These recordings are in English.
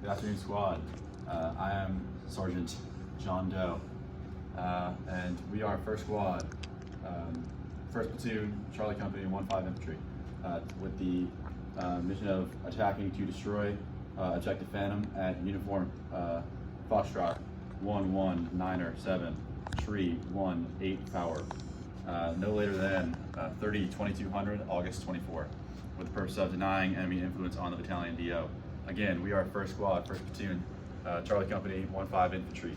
Good afternoon, squad. I am Sergeant John Doe, and we are 1st Squad, 1st Platoon, Charlie Company, 1-5 Infantry, with the mission of attacking to destroy Objective Phantom at uniform Foxtrot 119er7, tree 18 power, no later than 30/2200, August 24, with the purpose of denying enemy influence on the battalion DO. Again, we are 1st Squad, 1st Platoon, Charlie Company, 1-5 Infantry,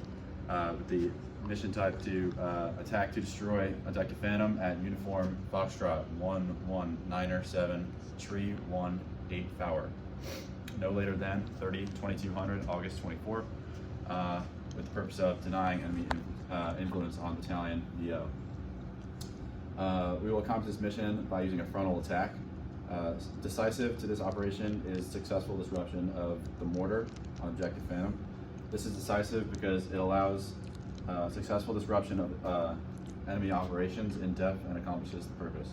with the mission type to attack to destroy Objective Phantom at uniform Foxtrot 119er7, tree 18 power, no later than 30/2200, August 24, with the purpose of denying enemy influence on battalion DO. We will accomplish this mission by using a frontal attack. Decisive to this operation is successful disruption of the mortar on Objective Phantom. This is decisive because it allows successful disruption of enemy operations in depth and accomplishes the purpose.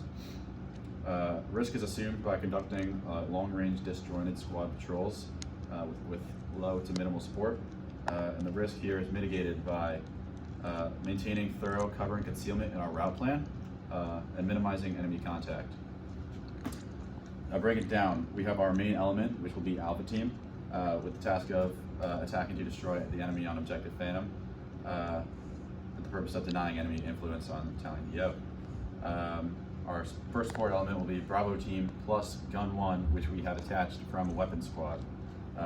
Risk is assumed by conducting long-range disjointed squad patrols with low to minimal support, and the risk here is mitigated by maintaining thorough cover and concealment in our route plan and minimizing enemy contact. Break it down. We have our main element, which will be Alpha Team, with the task of attacking to destroy the enemy on Objective Phantom, with the purpose of denying enemy influence on battalion DO. Our first support element will be Bravo Team plus Gun 1, which we have attached from a weapons squad,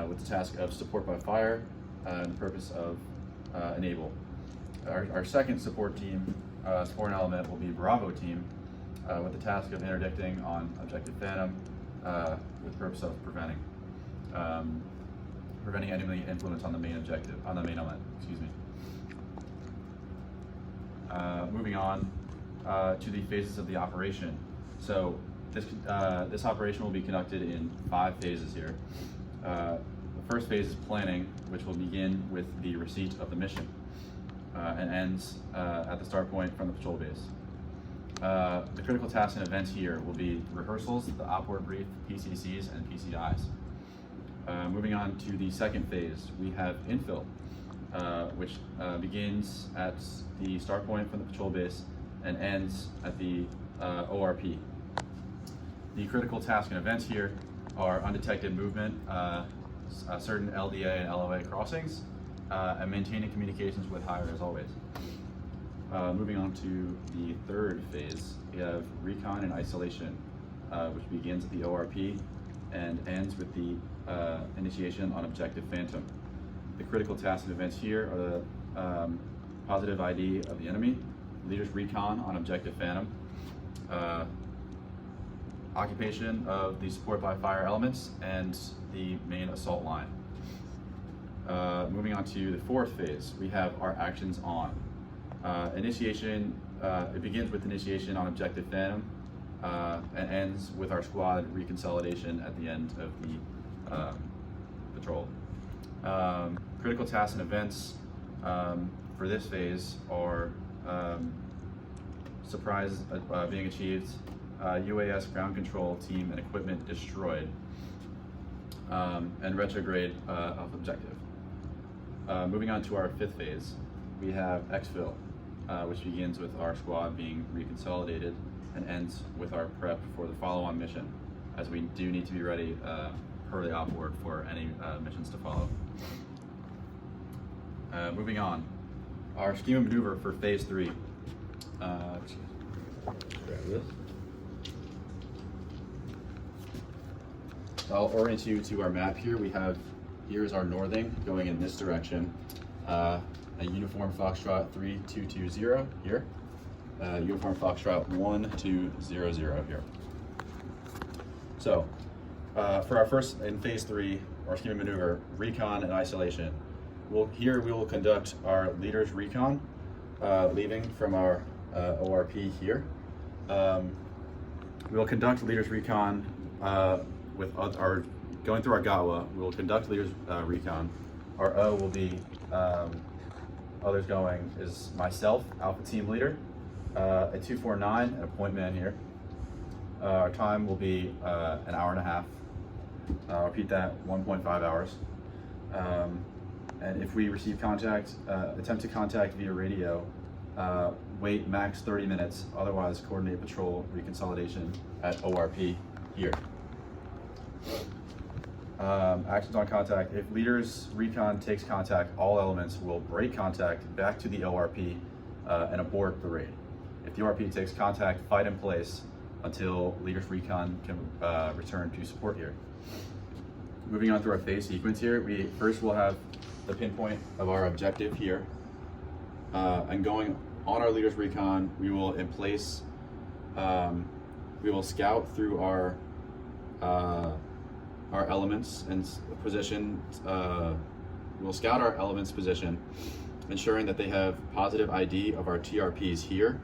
with the task of support by fire and the purpose of enable. Our second support team, support element will be Bravo Team, with the task of interdicting on Objective Phantom, with the purpose of preventing enemy influence on the main objective, on the main element. Excuse me. Moving on to the phases of the operation. So this operation will be conducted in 5 phases here. The first phase is planning, which will begin with the receipt of the mission and ends at the start point from the patrol base. The critical tasks and events here will be rehearsals, the op-word brief, PCCs, and PCIs. Moving on to the second phase, we have infill, which begins at the start point from the patrol base and ends at the ORP. The critical tasks and events here are undetected movement, certain LDA and LOA crossings, and maintaining communications with higher as always. Moving on to the third phase, we have recon and isolation, which begins at the ORP and ends with the initiation on Objective Phantom. The critical tasks and events here are the positive ID of the enemy, leader's recon on Objective Phantom, occupation of the support by fire elements, and the main assault line. Moving on to the fourth phase, we have our actions on. Initiation, it begins with initiation on Objective Phantom and ends with our squad reconsolidation at the end of the patrol. Critical tasks and events for this phase are surprise being achieved, UAS ground control team and equipment destroyed, and retrograde of objective. Moving on to our fifth phase, we have exfil, which begins with our squad being reconsolidated and ends with our prep for the follow-on mission, as we do need to be ready per the op-word for any missions to follow. Moving on, our scheme of maneuver for phase 3. Grab this. So I'll orient you to our map here. Here is our northing going in this direction. A uniform Foxtrot 3220 here. Uniform Foxtrot 1200 here. So for our first, in phase 3, our scheme of maneuver, recon and isolation. Here we will conduct our leader's recon, leaving from our ORP here. We will conduct leader's recon with our, going through our GAWA, we will conduct leader's recon. Our O will be, others going is myself, Alpha Team Leader, a 249 and a point man here. Our time will be an hour and a half. I'll repeat that, 1.5 hours. And if we receive contact, attempt to contact via radio, wait max 30 minutes, otherwise coordinate patrol reconsolidation at ORP here. Actions on contact. If leader's recon takes contact, all elements will break contact back to the ORP and abort the raid. If the ORP takes contact, fight in place until leader's recon can return to support here. Moving on through our phase sequence here, we first will have the pinpoint of our objective here, and going on our leader's recon, we will in place, we will scout through our elements and position. We'll scout our elements position, ensuring that they have positive ID of our TRPs here,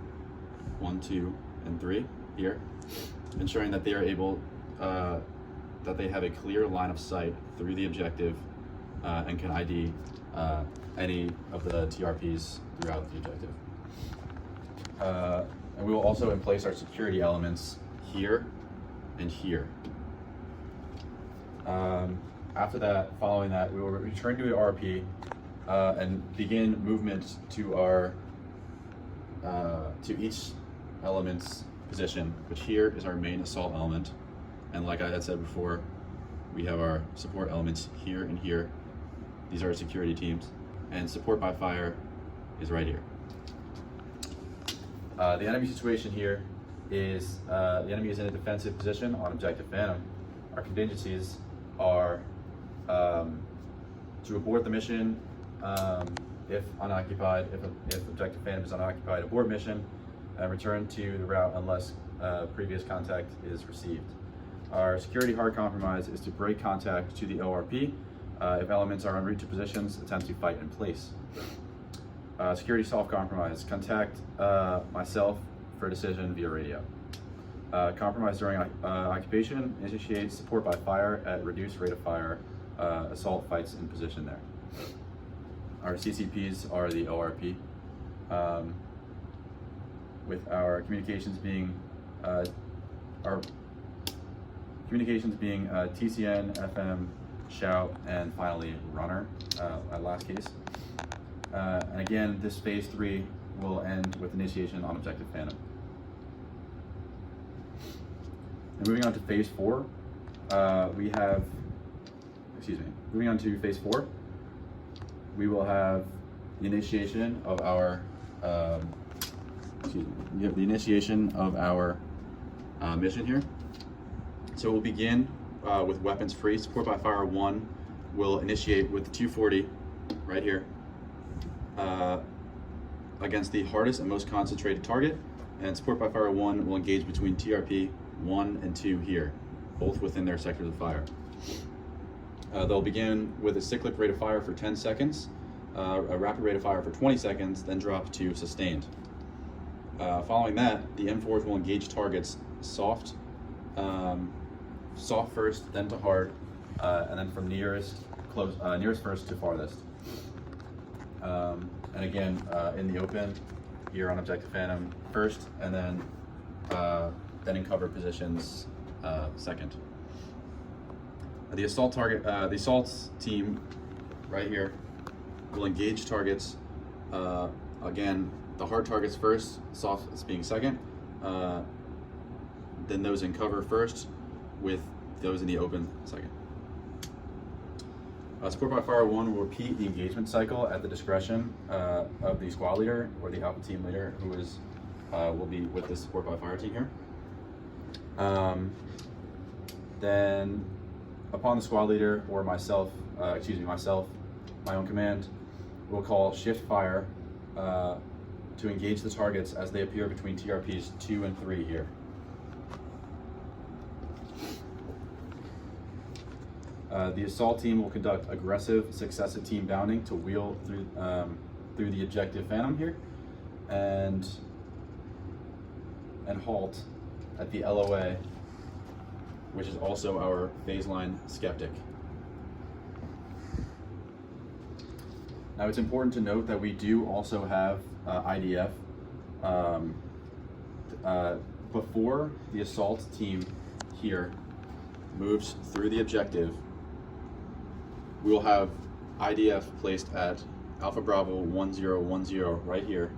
1, 2, and 3 here, ensuring that they are able, that they have a clear line of sight through the objective and can ID any of the TRPs throughout the objective. And we will also in place our security elements here and here. After that, following that, we will return to the RP and begin movement to our to each element's position, which here is our main assault element. And like I had said before, we have our support elements here and here. These are our security teams, and support by fire is right here. The enemy situation here is the enemy is in a defensive position on objective Phantom. Our contingencies are to abort the mission if unoccupied, if objective Phantom is unoccupied, abort mission and return to the route unless previous contact is received. Our security hard compromise is to break contact to the ORP. If elements are en route to positions, attempt to fight in place. Security soft compromise, contact myself for decision via radio. Compromise during occupation, initiate support by fire at reduced rate of fire, assault fights in position there. Our CCPs are the ORP, with our communications being TCN, FM, shout, and finally runner, our last case. And again, this phase 3 will end with initiation on objective Phantom. And moving on to phase 4, moving on to phase 4, we will have the initiation of our, mission here. So we'll begin with weapons free. Support by fire 1 will initiate with 240 right here against the hardest and most concentrated target, and support by fire 1 will engage between TRP 1 and 2 here, both within their sectors of fire. They'll begin with a cyclic rate of fire for 10 seconds, a rapid rate of fire for 20 seconds, then drop to sustained. Following that, the M4s will engage targets soft first, then to hard, and then from nearest first to farthest. And again, in the open, here on objective Phantom first, and then in cover positions second. The assault team right here will engage targets. Again, the hard targets first, soft is being second, then those in cover first, with those in the open second. Support by fire 1 will repeat the engagement cycle at the discretion of the squad leader or the alpha team leader, who is will be with the support by fire team here. Then, upon the squad leader or myself, my own command, will call shift fire to engage the targets as they appear between TRPs 2 and 3 here. The assault team will conduct aggressive successive team bounding to wheel through the objective Phantom here, and halt at the LOA, which is also our phase line skeptic. Now it's important to note that we do also have IDF. Before the assault team here moves through the objective, we will have IDF placed at Alpha Bravo 1010 right here.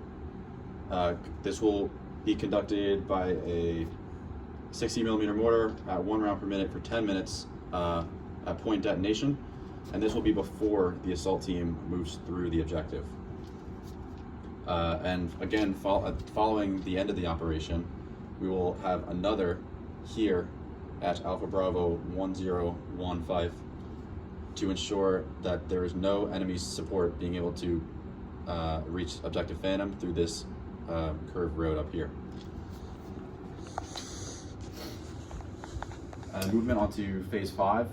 This will be conducted by a 60mm mortar at 1 round per minute for 10 minutes at point detonation, and this will be before the assault team moves through the objective. And again, following the end of the operation, we will have another here at Alpha Bravo 1015 to ensure that there is no enemy support being able to reach Objective Phantom through this curved road up here. Movement onto phase 5.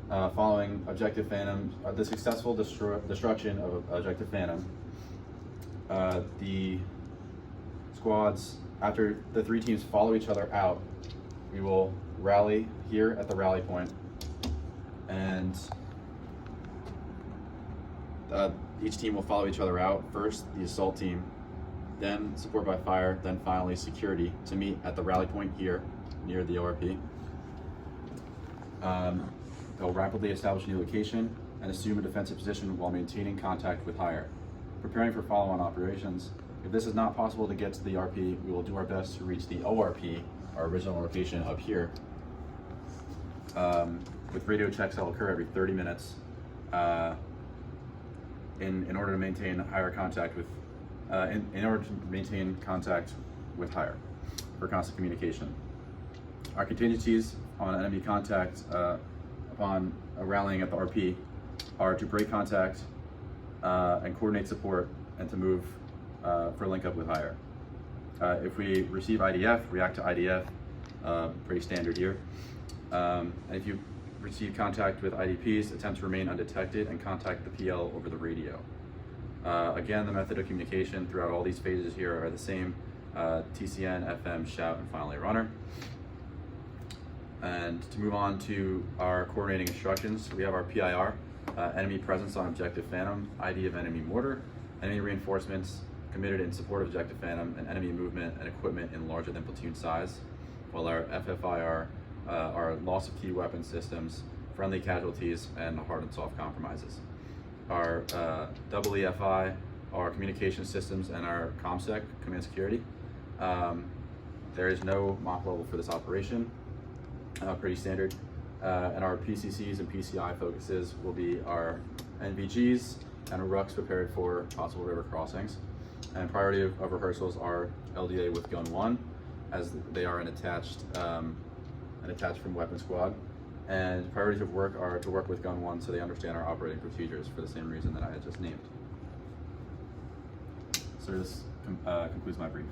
Following Objective Phantom, the successful destruction of Objective Phantom, the squads, after the 3 teams follow each other out, we will rally here at the rally point, and each team will follow each other out. First, the assault team, then support by fire, then finally security to meet at the rally point here near the ORP. They'll rapidly establish a new location and assume a defensive position while maintaining contact with higher. Preparing for follow-on operations. If this is not possible to get to the RP, we will do our best to reach the ORP, our original location up here, with radio checks that will occur every 30 minutes in order to maintain higher contact with, in order to maintain contact with higher for constant communication. Our contingencies on enemy contact upon rallying at the RP are to break contact and coordinate support, and to move for link up with higher. If we receive IDF, react to IDF, pretty standard here. And if you receive contact with IDPs, attempt to remain undetected and contact the PL over the radio. Again, the method of communication throughout all these phases here are the same: TCN, FM, shout, and finally runner. And to move on to our coordinating instructions, we have our PIR, enemy presence on Objective Phantom, ID of enemy mortar, enemy reinforcements committed in support of Objective Phantom, and enemy movement and equipment in larger than platoon size, while our FFIR are loss of key weapon systems, friendly casualties, and hard and soft compromises. Our EEFI are communication systems and our ComSec, command security. There is no mock level for this operation. Pretty standard. And our PCCs and PCI focuses will be our NVGs and rucks prepared for possible river crossings. And priority of rehearsals are LDA with Gun 1, as they are an attached from Weapon Squad. And priorities of work are to work with Gun 1 so they understand our operating procedures for the same reason that I had just named. So this concludes my brief.